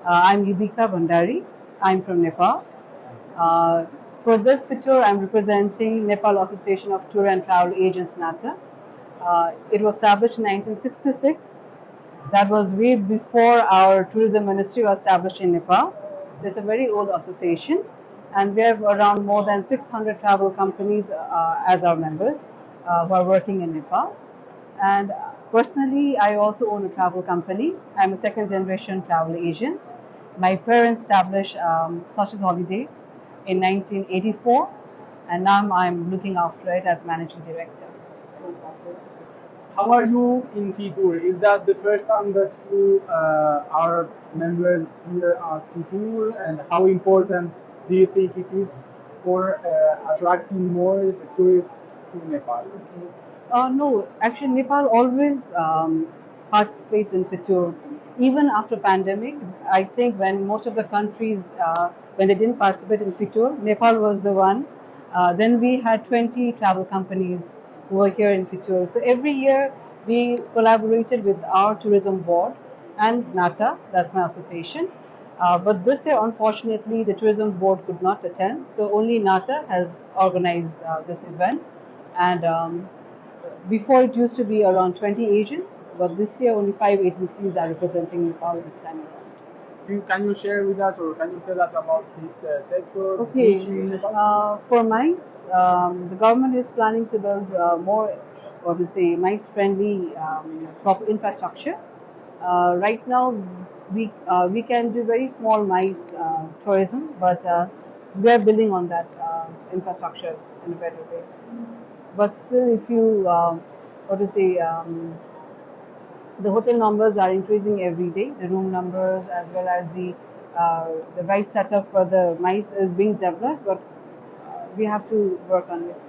I'm Yubika Bhandari. I'm from Nepal. Uh, for this FITUR, I'm representing Nepal Association of Tour and Travel Agents, NATTA. It was established in 1966. That was way before our tourism ministry was established in Nepal. So it's a very old association, and we have around more than 600 travel companies as our members who are working in Nepal. And personally, I also own a travel company. I'm a second generation travel agent. My parents established Such Holidays in 1984, and now I'm looking after it as managing director. How are you in FITUR? Is that the first time that you are members here at FITUR? And how important do you think it is for attracting more tourists to Nepal? No, actually, Nepal always participates in FITUR. Even after pandemic, I think when most of the countries, when they didn't participate in FITUR, Nepal was the one. Then we had 20 travel companies who were here in FITUR. So every year we collaborated with our tourism board and NATA, that's my association. But this year, unfortunately, the tourism board could not attend. So only NATA has organized this event. And before it used to be around 20 agents, but this year only 5 agencies are representing Nepal this time around. Can you share with us or can you tell us about this sector, this Okay, niche in Nepal? for mice, the government is planning to build more, or to say, mice-friendly proper infrastructure. Right now, we can do very small mice tourism, but we are building on that infrastructure in a better way. But still, if you, what to say, the hotel numbers are increasing every day. The room numbers as well as the right setup for the mice is being developed, but we have to work on it.